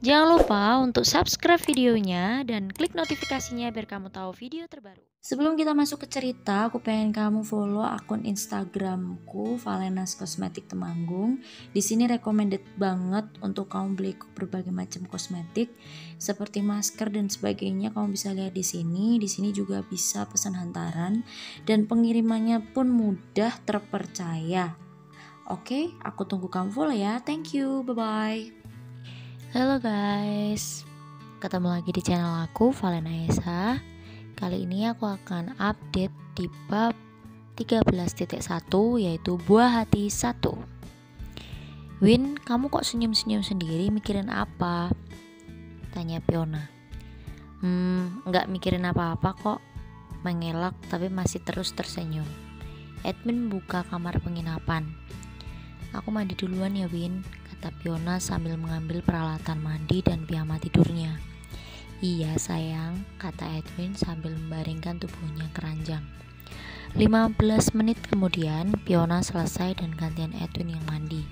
Jangan lupa untuk subscribe videonya dan klik notifikasinya biar kamu tahu video terbaru. Sebelum kita masuk ke cerita, aku pengen kamu follow akun Instagramku Valenas Kosmetik Temanggung. Di sini recommended banget untuk kamu beli berbagai macam kosmetik seperti masker dan sebagainya. Kamu bisa lihat di sini. Di sini juga bisa pesan hantaran dan pengirimannya pun mudah, terpercaya. Oke, aku tunggu kamu follow ya. Thank you. Bye bye. Halo guys, ketemu lagi di channel aku Valena Esa. Kali ini aku akan update di bab 13.1 yaitu buah hati 1. Win, kamu kok senyum-senyum sendiri, mikirin apa? Tanya Fiona. Nggak mikirin apa-apa kok, mengelak tapi masih terus tersenyum. Edwin buka kamar penginapan. Aku mandi duluan ya Win, kata Fiona sambil mengambil peralatan mandi dan piyama tidurnya. Iya sayang, kata Edwin sambil membaringkan tubuhnya ke ranjang. 15 menit kemudian Fiona selesai dan gantian Edwin yang mandi.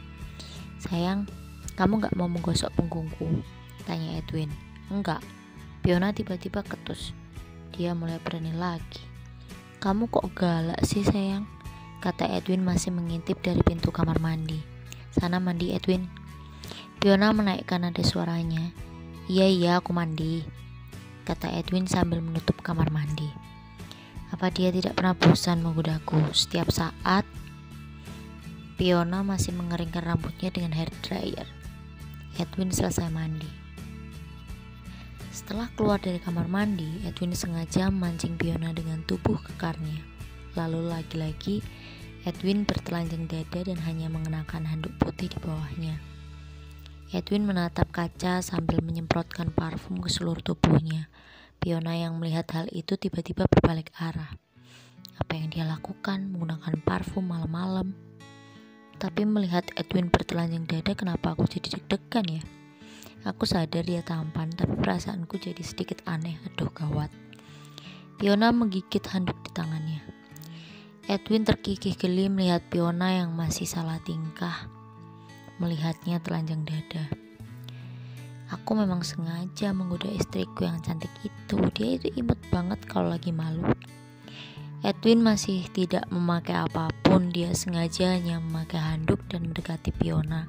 Sayang, kamu gak mau menggosok punggungku? Tanya Edwin. Enggak. Fiona tiba-tiba ketus. Dia mulai berani lagi. Kamu kok galak sih sayang? Kata Edwin masih mengintip dari pintu kamar mandi. Sana mandi Edwin. Fiona menaikkan nada suaranya. Iya aku mandi, kata Edwin sambil menutup kamar mandi. Apa dia tidak pernah bosan menggodaku setiap saat? Fiona masih mengeringkan rambutnya dengan hair dryer. Edwin selesai mandi. Setelah keluar dari kamar mandi, Edwin sengaja memancing Fiona dengan tubuh kekarnya. Lalu lagi-lagi Edwin bertelanjang dada dan hanya mengenakan handuk putih di bawahnya. Edwin menatap kaca sambil menyemprotkan parfum ke seluruh tubuhnya. Fiona yang melihat hal itu tiba-tiba berbalik arah. Apa yang dia lakukan menggunakan parfum malam-malam? Tapi melihat Edwin bertelanjang dada, kenapa aku jadi deg-degan ya? Aku sadar dia tampan, tapi perasaanku jadi sedikit aneh. Aduh gawat. Fiona menggigit handuk di tangannya. Edwin terkikih geli melihat Fiona yang masih salah tingkah. Melihatnya telanjang dada. Aku memang sengaja menggoda istriku yang cantik itu. Dia itu imut banget kalau lagi malu. Edwin masih tidak memakai apapun. Dia sengaja hanya memakai handuk dan mendekati Fiona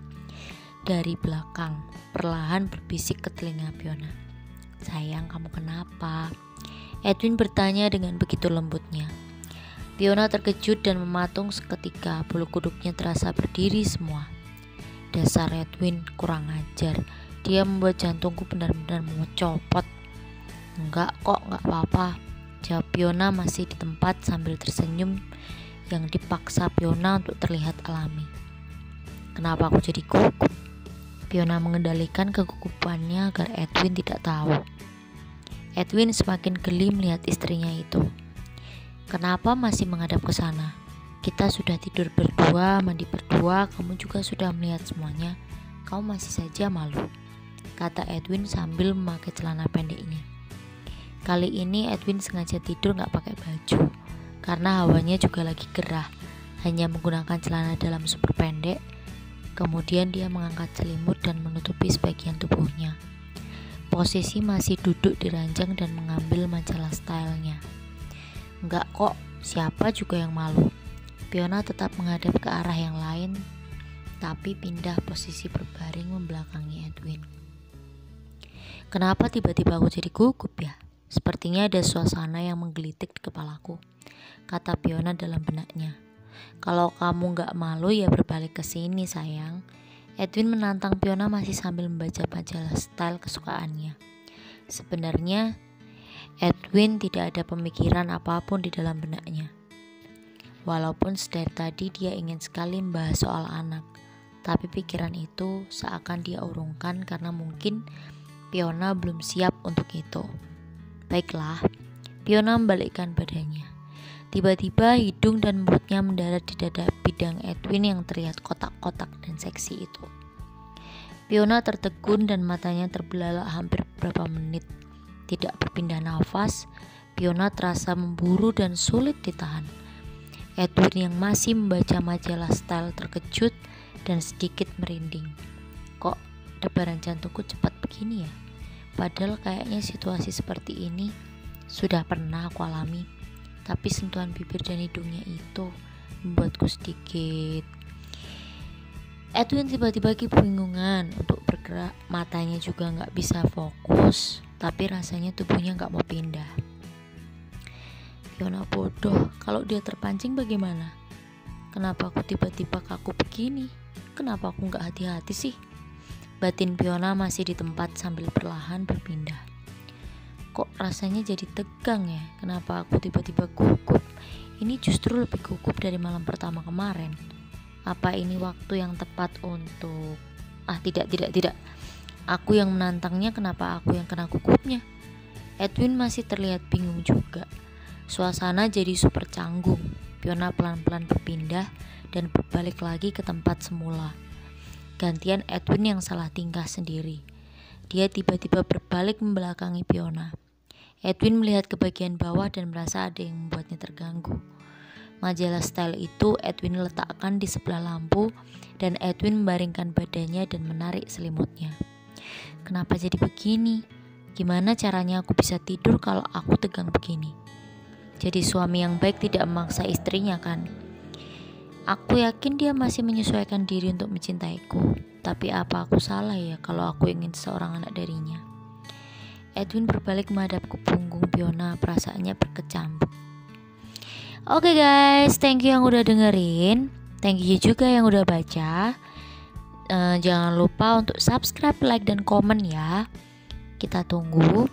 dari belakang. Perlahan berbisik ke telinga Fiona. Sayang, kamu kenapa? Edwin bertanya dengan begitu lembutnya. Fiona terkejut dan mematung seketika. Bulu kuduknya terasa berdiri semua. Dasar Edwin kurang ajar. Dia membuat jantungku benar-benar mau copot. Enggak kok, enggak apa-apa, jawab Fiona masih di tempat sambil tersenyum yang dipaksa Fiona untuk terlihat alami. Kenapa aku jadi gugup? Fiona mengendalikan kegugupannya agar Edwin tidak tahu. Edwin semakin geli melihat istrinya itu. Kenapa masih menghadap ke sana? Kita sudah tidur berdua, mandi berdua, kamu juga sudah melihat semuanya. Kamu masih saja malu, kata Edwin sambil memakai celana pendeknya. Kali ini Edwin sengaja tidur gak pakai baju, karena hawanya juga lagi gerah, hanya menggunakan celana dalam super pendek. Kemudian dia mengangkat selimut dan menutupi sebagian tubuhnya. Posisi masih duduk di ranjang dan mengambil majalah stylenya. Enggak kok, siapa juga yang malu. Fiona tetap menghadap ke arah yang lain, tapi pindah posisi berbaring membelakangi Edwin. Kenapa tiba-tiba aku jadi gugup ya? Sepertinya ada suasana yang menggelitik di kepalaku, kata Fiona dalam benaknya. Kalau kamu gak malu ya berbalik ke sini sayang. Edwin menantang Fiona masih sambil membaca majalah style kesukaannya. Sebenarnya Edwin tidak ada pemikiran apapun di dalam benaknya. Walaupun sedari tadi dia ingin sekali membahas soal anak, tapi pikiran itu seakan dia urungkan karena mungkin Fiona belum siap untuk itu. Baiklah, Fiona membalikkan badannya. Tiba-tiba hidung dan mulutnya mendarat di dada bidang Edwin yang terlihat kotak-kotak dan seksi itu. Fiona tertegun dan matanya terbelalak hampir beberapa menit. Tidak berpindah nafas, Fiona terasa memburu dan sulit ditahan. Edwin yang masih membaca majalah style terkejut dan sedikit merinding. Kok debaran jantungku cepat begini ya? Padahal kayaknya situasi seperti ini sudah pernah aku alami. Tapi sentuhan bibir dan hidungnya itu membuatku sedikit. Edwin tiba-tiba kebingungan untuk bergerak, matanya juga gak bisa fokus, tapi rasanya tubuhnya gak mau pindah. Fiona bodoh, kalau dia terpancing bagaimana? Kenapa aku tiba-tiba kaku begini? Kenapa aku gak hati-hati sih? Batin Fiona masih di tempat sambil perlahan berpindah. Kok rasanya jadi tegang ya? Kenapa aku tiba-tiba gugup? Ini justru lebih gugup dari malam pertama kemarin. Apa ini waktu yang tepat untuk... Tidak. Aku yang menantangnya, kenapa aku yang kena gugupnya? Edwin masih terlihat bingung juga. Suasana jadi super canggung. Fiona pelan-pelan berpindah dan berbalik lagi ke tempat semula. Gantian Edwin yang salah tingkah sendiri. Dia tiba-tiba berbalik membelakangi Fiona. Edwin melihat ke bagian bawah dan merasa ada yang membuatnya terganggu. Majalah style itu Edwin letakkan di sebelah lampu dan Edwin membaringkan badannya dan menarik selimutnya. Kenapa jadi begini? Gimana caranya aku bisa tidur kalau aku tegang begini? Jadi suami yang baik tidak memaksa istrinya kan? Aku yakin dia masih menyesuaikan diri untuk mencintaiku. Tapi apa aku salah ya kalau aku ingin seorang anak darinya? Edwin berbalik menghadap ke punggung Fiona, perasaannya berkecamuk. Oke guys, thank you yang udah dengerin. Thank you juga yang udah baca. Jangan lupa untuk subscribe, like, dan komen ya. Kita tunggu.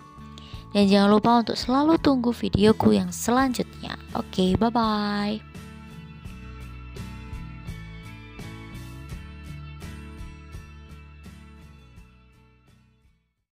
Dan jangan lupa untuk selalu tunggu videoku yang selanjutnya. Oke, bye-bye.